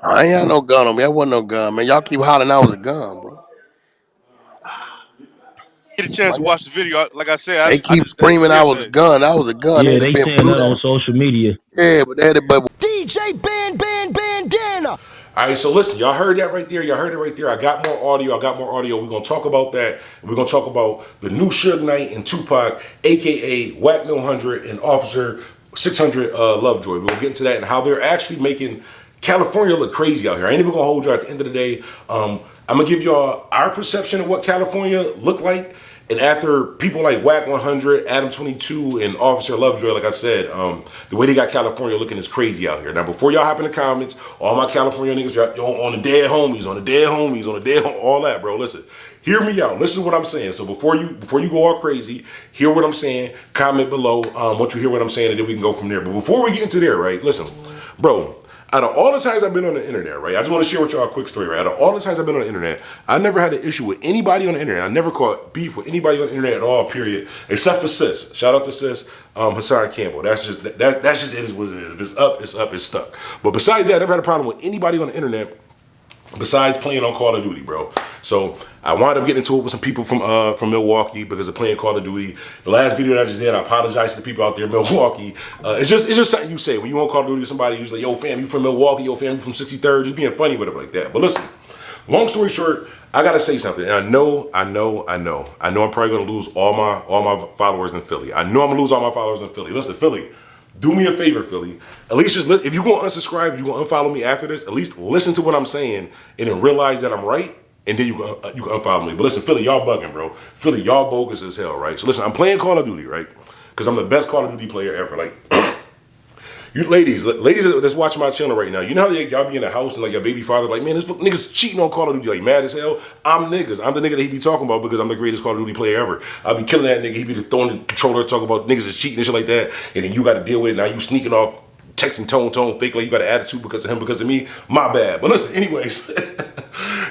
I ain't had no gun on me. I wasn't no gun, man. Y'all keep hollering I was a gun, bro. Get a chance Like to watch the video. Like I said, they I keep just that's screaming I was a hearsay. gun. I was a gun. They Yeah, had they been saying blew that that. on social media. Yeah, but DJ Bandana. All right, so listen, y'all heard that right there. Y'all heard it right there. I got more audio. We're going to talk about that. We're going to talk about the new Suge Knight and Tupac, a.k.a. Wack 100 and Officer 600 Lovejoy. We're going to get into that and how they're actually making California look crazy out here. I ain't even going to hold you at the end of the day. I'm going to give y'all our perception of what California looked like. And after people like Wack 100, Adam 22, and Officer Lovejoy, like I said, the way they got California looking is crazy out here. Now, before y'all hop in the comments, all my California niggas, y'all on the dead homies, all that, bro. Listen, hear me out. Listen to what I'm saying. So before you go all crazy, hear what I'm saying. Comment below once you hear what I'm saying, and then we can go from there. But before we get into there, right? Listen, bro. Out of all the times I've been on the internet, right? I just want to share with y'all a quick story, right? Out of all the times I've been on the internet, I never had an issue with anybody on the internet. I never caught beef with anybody on the internet at all, period. Except for Sis. Shout out to Sis, Hassan Campbell. That's just it is what it is. If it's up, it's stuck. But besides that, I never had a problem with anybody on the internet besides playing on Call of Duty, bro. So I wound up getting into it with some people from Milwaukee because of playing Call of Duty. The last video that I just did, I apologize to the people out there in Milwaukee. It's just something you say when you on Call of Duty with somebody. You're just like, yo fam, you from Milwaukee? Yo fam, you from 63rd? Just being funny with it like that. But listen, long story short, I gotta say something. And I know I'm probably gonna lose all my followers in Philly. I know I'm gonna lose all my followers in Philly. Listen, Philly. Do me a favor, Philly. At least if you gonna unsubscribe, if you gonna unfollow me after this, at least listen to what I'm saying and then realize that I'm right, and then you can unfollow me. But listen, Philly, y'all bugging, bro. Philly, y'all bogus as hell, right? So listen, I'm playing Call of Duty, right? Because I'm the best Call of Duty player ever. Like, you ladies that's watching my channel right now, you know how y'all be in the house and like your baby father like, man, this nigga's cheating on Call of Duty, like mad as hell. I'm the nigga that he be talking about because I'm the greatest Call of Duty player ever. I'll be killing that nigga. He be throwing the controller, talking about niggas is cheating and shit like that, and then you got to deal with it. Now you sneaking off, texting tone fake like you got an attitude because of him, because of me. My bad. But listen, anyways.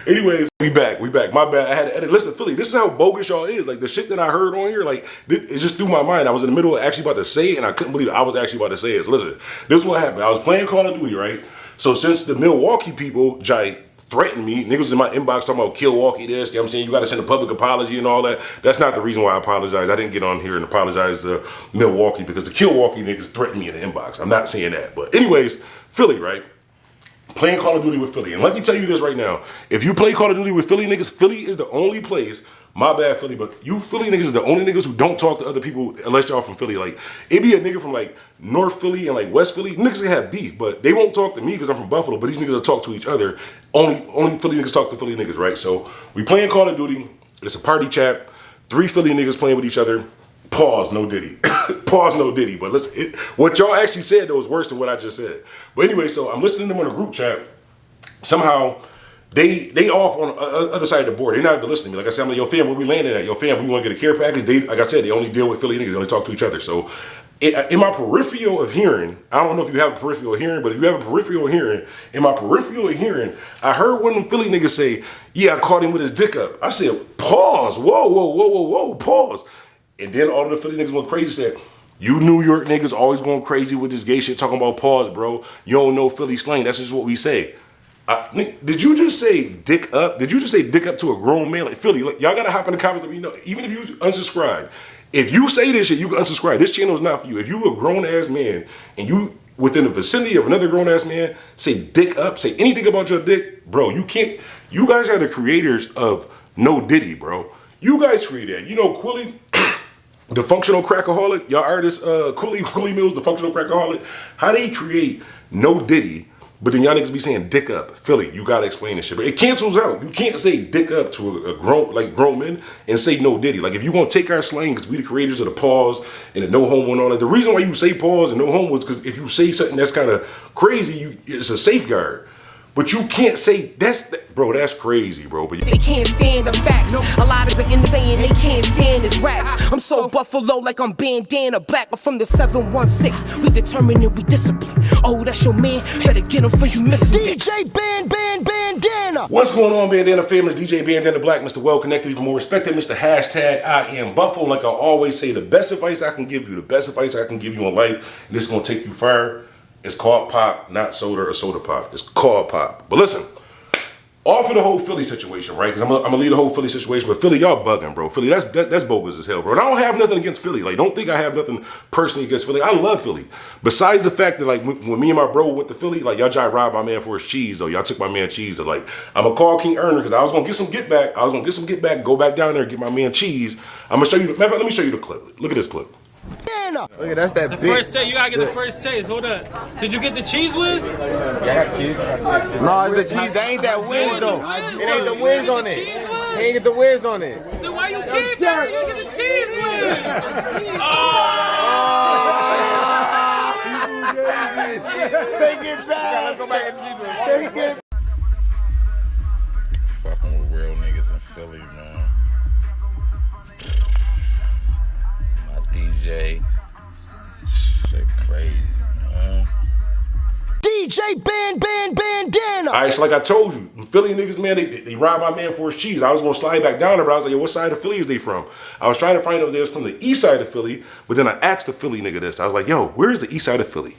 Anyways, we back. My bad. I had to edit. Listen, Philly, this is how bogus y'all is. Like the shit that I heard on here, like it just threw my mind. I was in the middle of actually about to say it, and I couldn't believe I was actually about to say it. So listen, this is what happened. I was playing Call of Duty, right? So since the Milwaukee people, threatened me, niggas in my inbox talking about kill Walkie this, you know what I'm saying? You got to send a public apology and all that. That's not the reason why I apologize. I didn't get on here and apologize to Milwaukee because the kill Walkie niggas threatened me in the inbox. I'm not saying that. But anyways, Philly, right? Playing Call of Duty with Philly. And let me tell you this right now. If you play Call of Duty with Philly niggas, Philly is the only place, my bad Philly, but you Philly niggas is the only niggas who don't talk to other people unless y'all from Philly. Like, it be a nigga from like North Philly and like West Philly. Niggas can have beef, but they won't talk to me because I'm from Buffalo, but these niggas will talk to each other. Only Philly niggas talk to Philly niggas, right? So we playing Call of Duty. It's a party chat. 3 Philly niggas playing with each other. Pause, no Diddy. Pause, no Diddy. But what y'all actually said though is worse than what I just said. But anyway, so I'm listening to them on a group chat. Somehow they off on the other side of the board. They're not even listening to me. Like I said, I'm like, yo fam, where we landing at? Yo fam, we want to get a care package. They, like I said, they only deal with Philly niggas. They only talk to each other. So in my peripheral of hearing, I don't know if you have a peripheral hearing, but if you have a peripheral hearing, in my peripheral of hearing, I heard one of them Philly niggas say, yeah, I caught him with his dick up. I said, pause. Whoa, pause. And then all of the Philly niggas went crazy, said, you New York niggas always going crazy with this gay shit talking about pause, bro. You don't know Philly slang. That's just what we say. Did you just say dick up? Did you just say dick up to a grown man? Like Philly, like, y'all gotta hop in the comments let me know. Even if you unsubscribe, if you say this shit, you can unsubscribe. This channel is not for you. If you a grown ass man and you within the vicinity of another grown ass man, say dick up, say anything about your dick, bro. You can't. You guys are the creators of No Diddy, bro. You guys created that. You know Quilly, the functional crackaholic. Y'all artist Quilly Mills, the functional crackaholic. How they create No Diddy? But then y'all niggas be saying dick up. Philly, you gotta explain this shit. But it cancels out. You can't say dick up to a grown men and say no Diddy. Like if you gonna take our slang, because we the creators of the pause and the no homo and all that. The reason why you say pause and no homo is because if you say something that's kind of crazy, it's a safeguard. But you can't say bro, that's crazy, bro. But They can't stand the facts. A lot is in saying they can't stand this raps. I'm so Buffalo like I'm Bandana Black. I'm from the 716. We determined and we discipline. Oh, that's your man. Better get him for you missing. DJ Bandana. What's going on, Bandana family? It's DJ Bandana Black, Mr. Well Connected, even more respected, Mr. Hashtag IAmBuffalo. Like I always say, the best advice I can give you, the best advice I can give you in life, and this is gonna take you far. It's called pop, not soda or soda pop. It's called pop. But listen, off of the whole Philly situation, right? Because I'm gonna leave the whole Philly situation, but Philly, y'all bugging, bro. Philly, that's bogus as hell, bro. And I don't have nothing against Philly. Like, don't think I have nothing personally against Philly. I love Philly. Besides the fact that, like, when me and my bro went to Philly, like, y'all tried to rob my man for his cheese, though. Y'all took my man cheese, though. Like, I'm gonna call King Erner because I was gonna get some get back. Go back down there and get my man cheese. I'm gonna show you. Matter of fact, let me show you the clip. Look at this clip. Look at that's that The big. first taste, you gotta get the first taste. Hold up. Did you get the cheese whiz? No, the cheese. They ain't that whiz though. It ain't the whiz on it. He ain't get the whiz on it. Then why you keep that? You get the cheese whiz. Take it back. Let's go back and cheese whiz. Take it. Fucking with real niggas in Philly, man. My DJ, shit crazy, man. DJ Bandana. All right, so like I told you, Philly niggas, man, they robbed my man for his cheese. I was gonna slide back down there, but I was like, yo, what side of Philly is they from? I was trying to find out if they was from the east side of Philly, but then I asked the Philly nigga this. I was like, yo, where's the east side of Philly?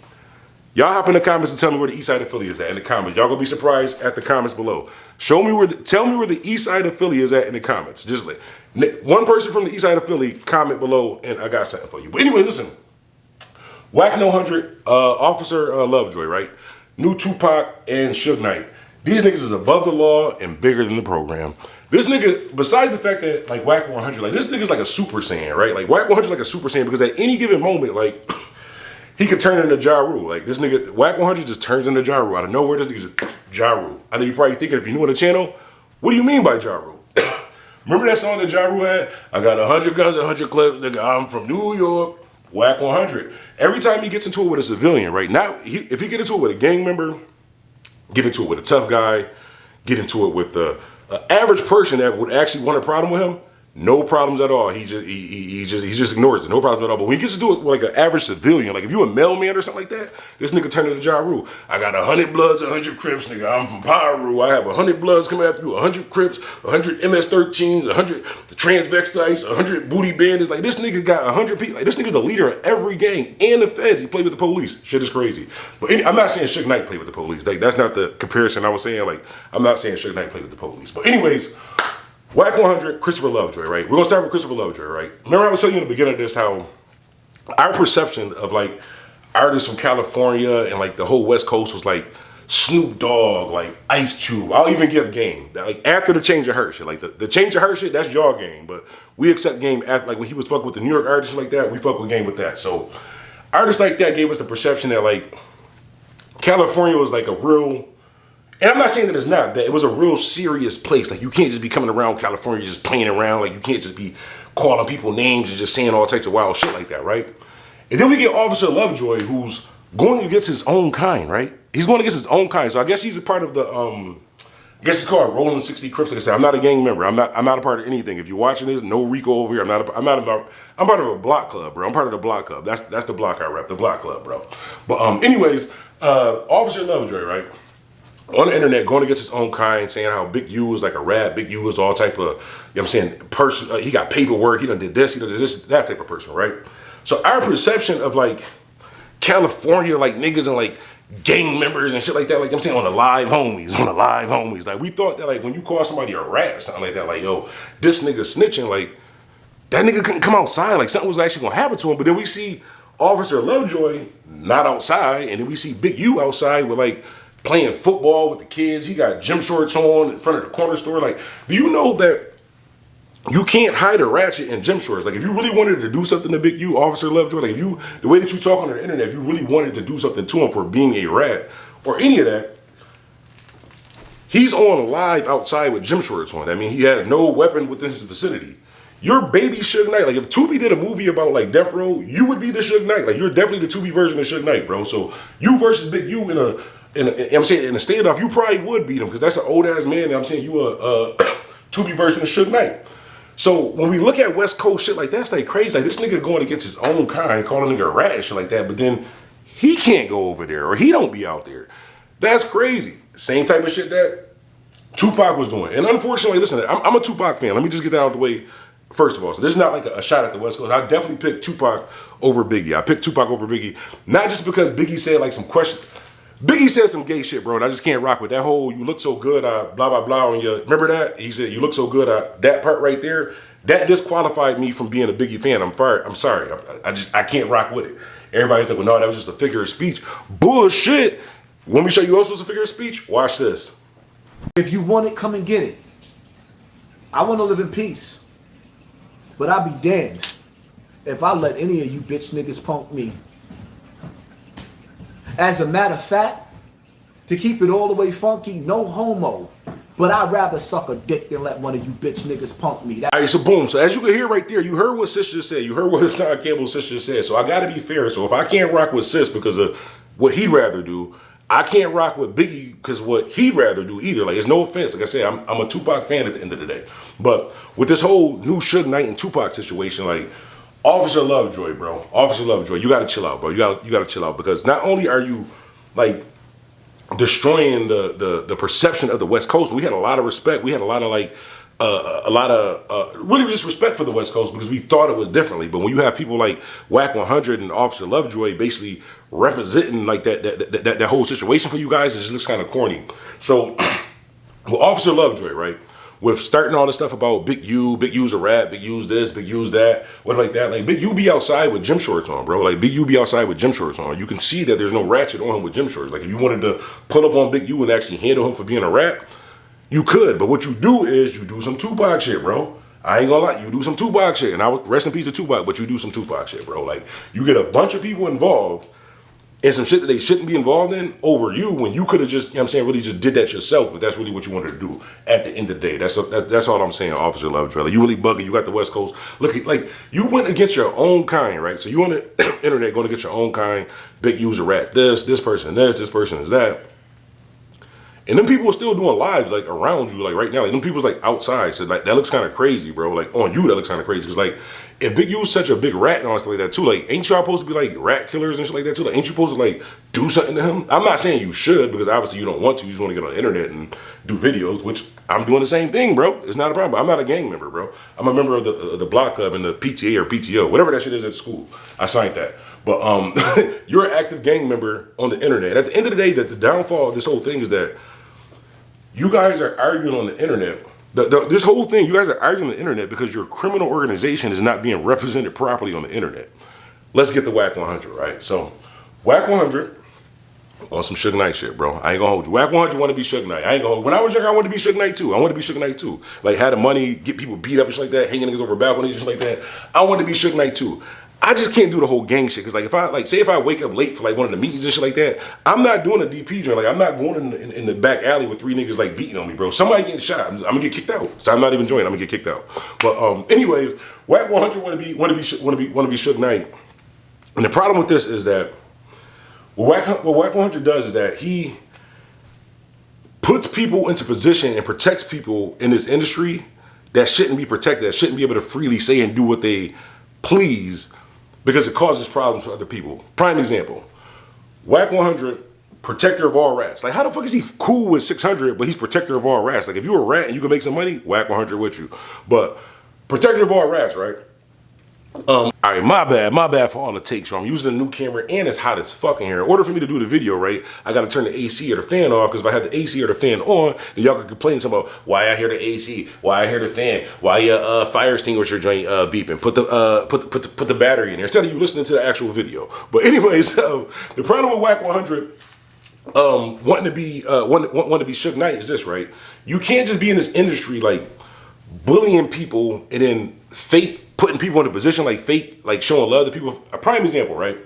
Y'all hop in the comments and tell me where the east side of Philly is at in the comments. Y'all gonna be surprised at the comments below. Tell me where the east side of Philly is at in the comments. Just like one person from the east side of Philly, comment below, and I got something for you. But anyway, listen. Wack 100, Officer Lovejoy, right? New Tupac and Suge Knight. These niggas is above the law and bigger than the program. This nigga, besides the fact that like Wack 100, like this nigga's like a super saiyan, right? Like Wack 100 like a super saiyan because at any given moment, like he could turn into Ja Rule. Like this nigga, Wack 100 just turns into Ja Rule. Out of nowhere, this nigga just Ja Rule. I know you're probably thinking if you're new on the channel, what do you mean by Ja Rule? Remember that song that Ja Rule had? I got 100 guns, 100 clips, nigga, I'm from New York. Wack 100. Every time he gets into it with a civilian, right? Now, if he get into it with a gang member, get into it with a tough guy, get into it with an average person that would actually want a problem with him, no problems at all. He just ignores it. No problems at all. But when he gets to do it with like an average civilian, like if you a mailman or something like that, this nigga turn into Ja Rule. I got 100 Bloods, 100 Crips, nigga. I'm from Power Rule. I have 100 Bloods coming after you, 100 Crips, 100 MS-13s, 100 the transvestites, 100 booty bandits. Like this nigga got 100 people. Like this nigga's the leader of every gang and the feds. He played with the police. Shit is crazy. But I'm not saying Suge Knight played with the police. Like that's not the comparison I was saying. Like I'm not saying Suge Knight played with the police. But anyways. Wack 100, Christopher Lovejoy, right? We're gonna start with Christopher Lovejoy, right? Remember I was telling you in the beginning of this how our perception of like artists from California and like the whole West Coast was like Snoop Dogg, like Ice Cube. I'll even give Game. Like after the Change of Her shit, like the Change of Her shit, that's your Game. But we accept Game after, like when he was fucking with the New York artists like that, we fuck with Game with that. So artists like that gave us the perception that like California was like a real. And I'm not saying that it's not, that it was a real serious place. Like, you can't just be coming around California just playing around. Like, you can't just be calling people names and just saying all types of wild shit like that, right? And then we get Officer Lovejoy, who's going against his own kind, right? He's going against his own kind. So I guess he's a part of the, I guess it's called Rolling 60 Crips. Like I said, I'm not a gang member. I'm not a part of anything. If you're watching this, no Rico over here. I'm part of a block club, bro. I'm part of the block club. That's the block I rep, the block club, bro. But anyways, Officer Lovejoy, right? On the internet, going against his own kind, saying how Big U is like a rat, Big U is all type of, you know what I'm saying, person, he got paperwork, he done did this, he done did this, that type of person, right? So our perception of like California, like niggas and like gang members and shit like that, like I'm saying on the live homies, like we thought that like when you call somebody a rat or something like that, like yo, this nigga snitching, like that nigga couldn't come outside, like something was actually gonna happen to him, but then we see Officer Lovejoy not outside, and then we see Big U outside with like, playing football with the kids. He got gym shorts on in front of the corner store. Like, do you know that you can't hide a ratchet in gym shorts? Like, if you really wanted to do something to Big U, Officer Lovejoy, like, if you, the way that you talk on the internet, if you really wanted to do something to him for being a rat or any of that, he's on live outside with gym shorts on. I mean, he has no weapon within his vicinity. Your baby Suge Knight, like if Tubi did a movie about like Death Row, you would be the Suge Knight. Like, you're definitely the Tubi version of Suge Knight, bro. So you versus Big U in a standoff, you probably would beat him because that's an old ass man. And I'm saying you a Tubi version of Suge Knight. So when we look at West Coast shit like that, it's like crazy. Like this nigga going against his own kind, calling a nigga a rat and shit like that. But then he can't go over there or he don't be out there. That's crazy. Same type of shit that Tupac was doing. And unfortunately, listen, I'm a Tupac fan. Let me just get that out of the way. First of all, so this is not like a shot at the West Coast. I definitely picked Tupac over Biggie. I picked Tupac over Biggie, not just because Biggie said like some question. Biggie said some gay shit, bro, and I just can't rock with that whole "you look so good," blah blah blah. On your, remember that? He said, "You look so good." That part right there, that disqualified me from being a Biggie fan. I'm sorry. I can't rock with it. Everybody's like, "Well, no, that was just a figure of speech." Bullshit. Want me to show you also a figure of speech? Watch this. If you want it, come and get it. I want to live in peace. But I'll be damned if I let any of you bitch niggas punk me. As a matter of fact, to keep it all the way funky, no homo. But I'd rather suck a dick than let one of you bitch niggas punk me. All right, so boom. So as you can hear right there, you heard what Sis just said. You heard what Tom Campbell's sister said. So I got to be fair. So if I can't rock with Sis because of what he'd rather do, I can't rock with Biggie because what he'd rather do either. Like, it's no offense. Like I said, I'm a Tupac fan at the end of the day. But with this whole new Suge Knight and Tupac situation, like, Officer Lovejoy, bro. Officer Lovejoy, you got to chill out, bro. You got to chill out because not only are you, like, destroying the perception of the West Coast, we had a lot of respect. We had a lot of, like, really just respect for the West Coast because we thought it was differently. But when you have people like Wack 100 and Officer Lovejoy basically representing like that whole situation for you guys, it just looks kind of corny. So with Officer Lovejoy, right, with starting all this stuff about Big U's a rat, Big U's this, Big U's that, what like that, like Big U be outside with gym shorts on, bro. Like Big U be outside with gym shorts on. You can see that there's no ratchet on him with gym shorts. Like if you wanted to pull up on Big U and actually handle him for being a rat, you could, but what you do is you do some Tupac shit, bro. I ain't gonna lie, you do some Tupac shit, and I would rest in peace to Tupac, but you do some Tupac shit, bro. Like, you get a bunch of people involved in some shit that they shouldn't be involved in over you when you could have just, you know what I'm saying, really just did that yourself, but that's really what you wanted to do at the end of the day. That's all I'm saying, Officer Lovejoy. Like, you really bugging, you got the West Coast. Look, like, you went against your own kind, right? So you on the internet going to get your own kind, Big U's a rat, this person this person is that. And them people are still doing lives like around you, like right now. Like them people's like outside. So like that looks kind of crazy, bro. Like on you, that looks kind of crazy. Cause like if Big U's such a big rat and all stuff like that too, like ain't y'all supposed to be like rat killers and shit like that too? Like ain't you supposed to like do something to him? I'm not saying you should because obviously you don't want to. You just want to get on the internet and do videos, which I'm doing the same thing, bro. It's not a problem. I'm not a gang member, bro. I'm a member of the block club and the PTA or PTO, whatever that shit is at school. I signed that. But you're an active gang member on the internet. At the end of the day, that the downfall of this whole thing is that you guys are arguing on the internet. This whole thing, you guys are arguing on the internet because your criminal organization is not being represented properly on the internet. Let's get the Wack 100, right? So, Wack 100 on some Suge Knight shit, bro. I ain't gonna hold you. Wack 100 want to be Suge Knight. I ain't gonna. When I was younger, I wanted to be Suge Knight too. I wanted to be Suge Knight too. Like, had the money, get people beat up and shit like that, hanging niggas over balconies and shit like that. I wanted to be Suge Knight too. I just can't do the whole gang shit. Cause like if I wake up late for like one of the meetings and shit like that, I'm not doing a DP joint. Like I'm not going in the back alley with 3 niggas like beating on me, bro. Somebody getting shot. I'm gonna get kicked out. So I'm not even joining. I'm gonna get kicked out. But anyways, Wack 100 want to be Suge Knight. And the problem with this is that what Wack 100 does is that he puts people into position and protects people in this industry that shouldn't be protected, that shouldn't be able to freely say and do what they please, because it causes problems for other people. Prime example, Wack 100, protector of all rats. Like, how the fuck is he cool with 600, but he's protector of all rats? Like, if you're a rat and you can make some money, Wack 100 with you. But protector of all rats, right? All right, my bad for all the takes. So I'm using a new camera and it's hot as fucking here. In order for me to do the video, right, I gotta turn the AC or the fan off, because if I had the AC or the fan on, then y'all could complain about why I hear the AC, why I hear the fan, why your fire extinguisher joint beeping. Put the battery in there instead of you listening to the actual video. But anyways, the problem with Wack 100 wanting to be Suge Knight is this, right? You can't just be in this industry like bullying people and then putting people in a position like fake, like showing love to people. A prime example, right?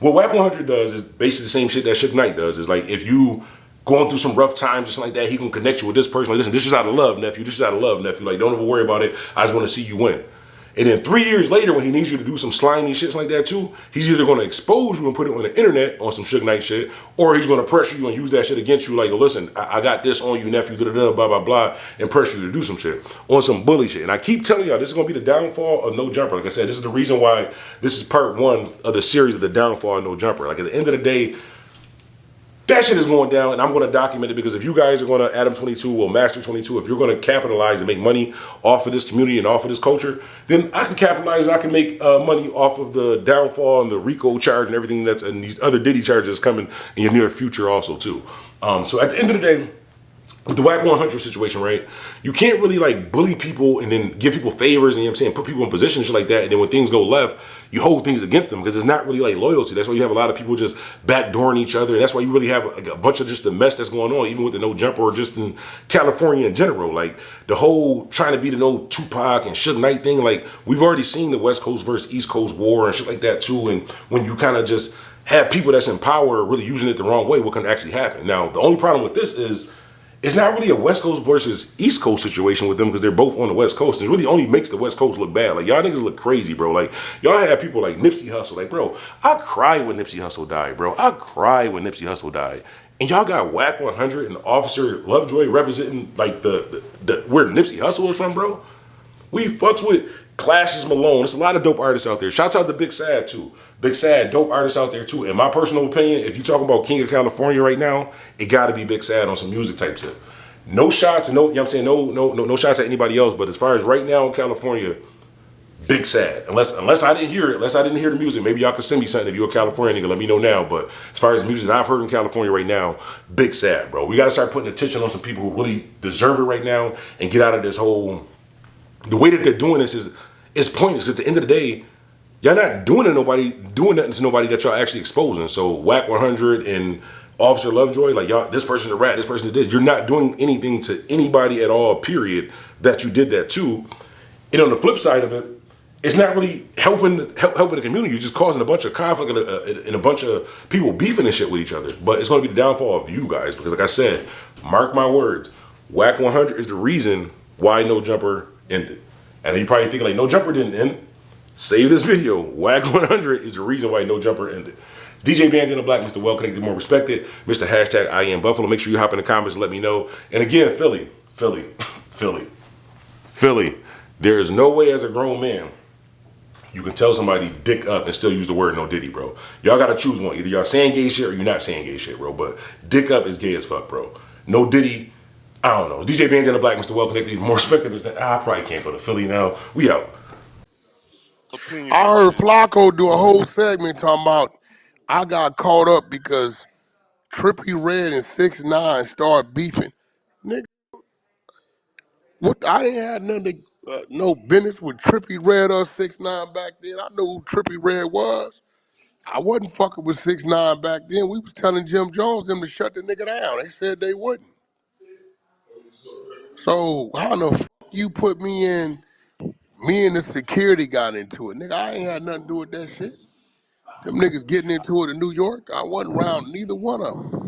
What Wack 100 does is basically the same shit that Suge Knight does. Is like if you going through some rough times or something like that, he can connect you with this person. Like, listen, this is out of love, nephew. This is out of love, nephew. Like, don't ever worry about it. I just want to see you win. And then 3 years later, when he needs you to do some slimy shit like that too, he's either going to expose you and put it on the internet on some Suge Knight shit, or he's going to pressure you and use that shit against you. Like, oh, listen, I got this on you, nephew, blah, blah, blah, and pressure you to do some shit on some bully shit. And I keep telling y'all, this is going to be the downfall of No Jumper. Like I said, this is the reason why this is part 1 of the series of the downfall of No Jumper. Like, at the end of the day, That shit is going down, and I'm going to document it because if you guys are going to Adam 22 or Master 22, if you're going to capitalize and make money off of this community and off of this culture, then I can capitalize and I can make money off of the downfall and the RICO charge and everything that's and these other Diddy charges coming in your near future also too. So at the end of the day, with the Wack 100 situation, right? You can't really like bully people and then give people favors and you know what I'm saying, put people in positions like that. And then when things go left, you hold things against them because it's not really like loyalty. That's why you have a lot of people just backdooring each other. And that's why you really have like a bunch of just the mess that's going on, even with the No Jumper or just in California in general. Like the whole trying to be the no Tupac and Suge Knight thing. Like we've already seen the West Coast versus East Coast war and shit like that too. And when you kind of just have people that's in power really using it the wrong way, what can actually happen? Now, the only problem with this is it's not really a West Coast versus East Coast situation with them because they're both on the West Coast. It really only makes the West Coast look bad. Like, y'all niggas look crazy, bro. Like, y'all have people like Nipsey Hussle. Like, bro, I cried when Nipsey Hussle died, bro. I cried when Nipsey Hussle died. And y'all got Wack 100 and Officer Lovejoy representing, like, where Nipsey Hussle is from, bro. We fucks with Classes Malone. There's a lot of dope artists out there. Shouts out to Big Sad, too. Big Sad, dope artists out there, too. In my personal opinion, if you're talking about King of California right now, it got to be Big Sad on some music type tip. No shots, no, you know what I'm saying? No shots at anybody else. But as far as right now in California, Big Sad. Unless I didn't hear it, unless I didn't hear the music, maybe y'all can send me something. If you're a California nigga, let me know now. But as far as the music that I've heard in California right now, Big Sad, bro. We got to start putting attention on some people who really deserve it right now and get out of this whole. The way that they're doing this is pointless. Because at the end of the day, y'all not doing nothing to nobody that y'all actually exposing. So Wack 100 and Officer Lovejoy, like y'all, this person's a rat, this person did this. You're not doing anything to anybody at all, period, that you did that to. And on the flip side of it, it's not really helping the community. You're just causing a bunch of conflict and a bunch of people beefing and shit with each other. But it's going to be the downfall of you guys because, like I said, mark my words, Wack 100 is the reason why No Jumper ended. And you probably thinking like No Jumper didn't end. Save this video. Wack 100 is the reason why No Jumper ended. It's DJ Bandana Black, Mr. Well Connected, More Respected, Mr. Hashtag IAmBuffalo. Make sure you hop in the comments and let me know. And again, Philly. There is no way as a grown man you can tell somebody dick up and still use the word no Diddy, bro. Y'all gotta choose one. Either y'all saying gay shit or you're not saying gay shit, bro. But dick up is gay as fuck, bro. No Diddy, I don't know. It's DJ Bandana Black, Mr. Well Connected, More Respected. I probably can't go to Philly now. We out. Opinion I based heard shit. Flacco do a whole segment talking about I got caught up because Trippie Redd and 6ix9ine started beefing. Nigga, what? I didn't have nothing no business with Trippie Redd or 6ix9ine back then. I knew who Trippie Redd was. I wasn't fucking with 6ix9ine back then. We was telling Jim Jones them to shut the nigga down. They said they wouldn't. So how the fuck you put me in? Me and the security got into it. Nigga, I ain't had nothing to do with that shit. Them niggas getting into it in New York, I wasn't around neither one of them.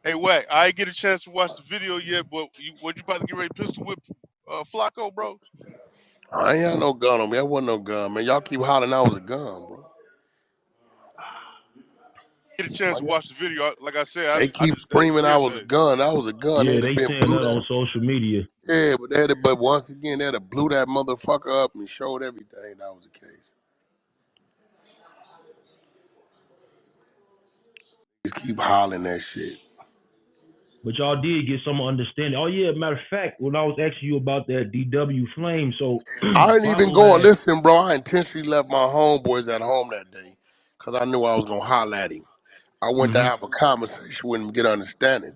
Hey, Wack, I ain't get a chance to watch the video yet, but what you about to get ready to pistol whip Flacco, bro? I ain't had no gun on me. That wasn't no gun, man. Y'all keep hollering I was a gun, bro. Get a chance to watch the video. Like I said, They I keep just that's screaming I was a hearsay. gun. I was a gun. Yeah, They'd have they been saying blew that that. on social media. Yeah, but once again, they'd have blew that motherfucker up and showed everything that was the case. Just keep hollering that shit. But y'all did get some understanding. Oh yeah, matter of fact, when I was asking you about that DW flame, so I didn't even Flacco go. had. Listen, bro, I intentionally left my homeboys at home that day because I knew I was going to holler at him. I went to have a conversation with him, get understanding.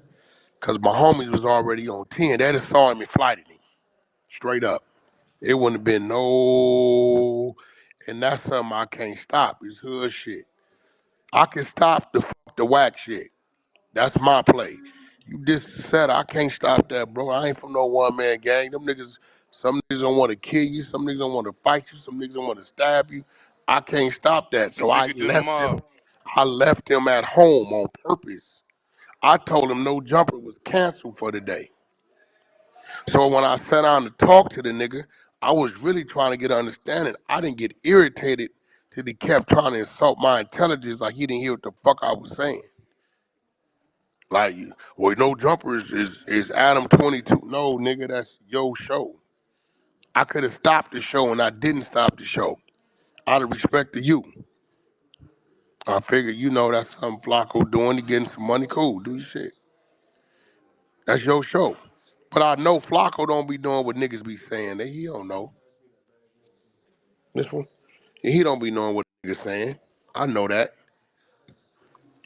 Because my homies was already on 10. They just saw him and flighted him. Straight up. It wouldn't have been no... And that's something I can't stop. It's hood shit. I can stop the whack shit. That's my play. You just said I can't stop that, bro. I ain't from no one-man gang. Them niggas, some niggas don't want to kill you. Some niggas don't want to fight you. Some niggas don't want to stab you. I can't stop that. You So I bigger than the left them. mob. I left them at home on purpose. I told him No Jumper was canceled for the day. So when I sat down to talk to the nigga, I was really trying to get an understanding. I didn't get irritated till he kept trying to insult my intelligence like he didn't hear what the fuck I was saying. Like, well, No Jumper is Adam 22. No, nigga, that's your show. I could have stopped the show and I didn't stop the show. Out of respect to you. I figured, that's something Flacco doing to getting some money. Cool, do your shit. That's your show. But I know Flacco don't be doing what niggas be saying. He don't know. This one? He don't be knowing what niggas saying. I know that.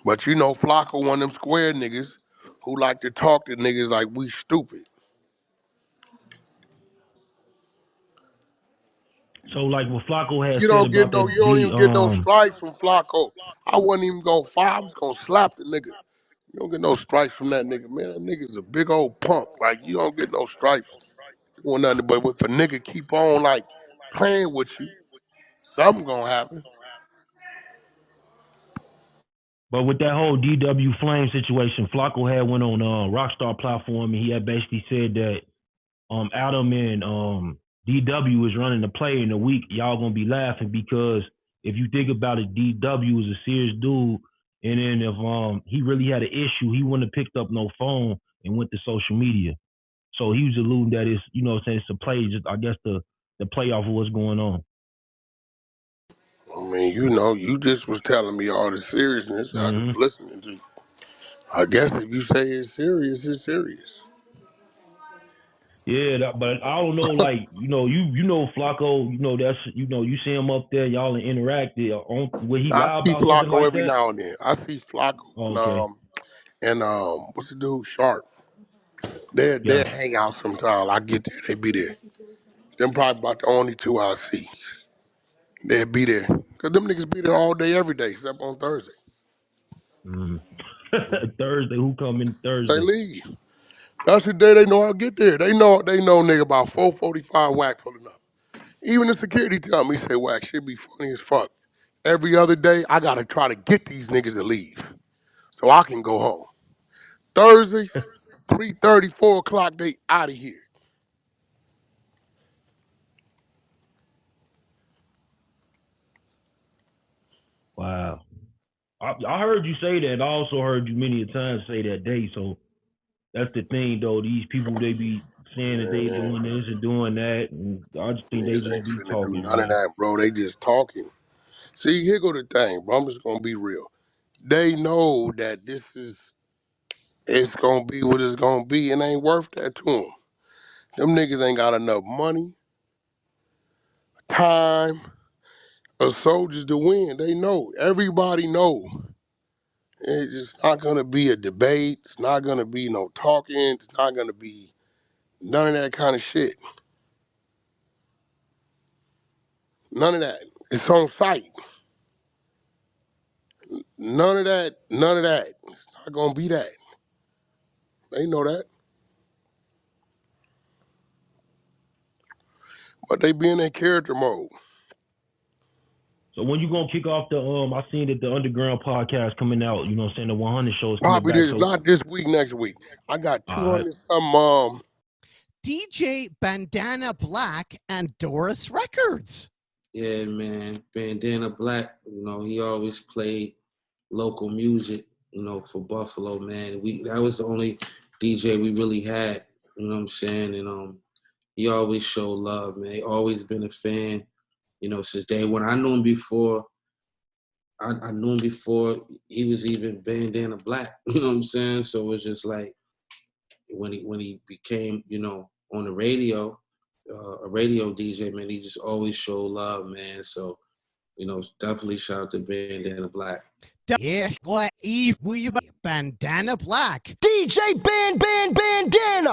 But Flacco one of them square niggas who like to talk to niggas like we stupid. So like what Flacco had You said don't get about no, that you don't even get no strikes from Flacco. I wasn't even gonna fire. I was gonna slap the nigga. You don't get no strikes from that nigga, man. That nigga's a big old punk. Like, you don't get no stripes. You want nothing but if a nigga keep on, like, playing with you, something gonna happen. But with that whole DW Flame situation, Flacco had went on Rockstar platform and he had basically said that Adam and DW is running the play in a week. Y'all gonna be laughing because if you think about it, DW is a serious dude. And then if he really had an issue, he wouldn't have picked up no phone and went to social media. So he was alluding that it's, it's a play, just I guess the playoff of what's going on. I mean, you just was telling me all the seriousness. I was listening to you. I guess if you say it's serious, it's serious. Yeah, but I don't know, like, you know Flacco, that's, you see him up there, y'all interact. Will he I lie see about something Flacco like every that? now and then. I see Flacco Oh, okay. and what's the dude, Sharp? They'll Yeah. hang out sometime. I get there, they be there. Them probably about the only two I see. They'll be there. Cause them niggas be there all day, every day, except on Thursday. Thursday, who come in They Thursday? leave. That's the day they know I'll get there. They know nigga about 4:45 Wack pulling up. Even the security tell me, say, Wack, shit be funny as fuck. Every other day, I gotta try to get these niggas to leave so I can go home. Thursdays, 3:30, 4 o'clock, they out of here. Wow. I heard you say that. I also heard you many times say that day. So that's the thing, though. These people, they be saying that they Man, doing this and doing that. And I just think they niggas just ain't be finna do talking, none of man. that, bro. They just talking. See, here go the thing, bro. I'm just gonna be real. They know that it's gonna be what it's gonna be and ain't worth that to them. Them niggas ain't got enough money, time, or soldiers to win. They know. Everybody know. It's not gonna be a debate. It's not gonna be no talking. It's not gonna be none of that kind of shit. None of that. It's on site. None of that. None of that. It's not gonna be that. They know that. But they be in their character mode. So when you gonna kick off the I seen that the Underground podcast coming out, you know what I'm saying, the 100 show is coming Probably back. this, So not this week, next week. I got all right. 200 some DJ Bandana Black and Doris Records. Yeah, man. Bandana Black, he always played local music, for Buffalo, man. That was the only DJ we really had, you know what I'm saying? And he always showed love, man. Always been a fan, since day one. I knew him before. I knew him before he was even Bandana Black, you know what I'm saying? So it was just like when he became, on the radio, a radio DJ, man, he just always showed love, man. So, definitely shout out to Bandana Black. Yeah, Bandana Black. DJ Bandana.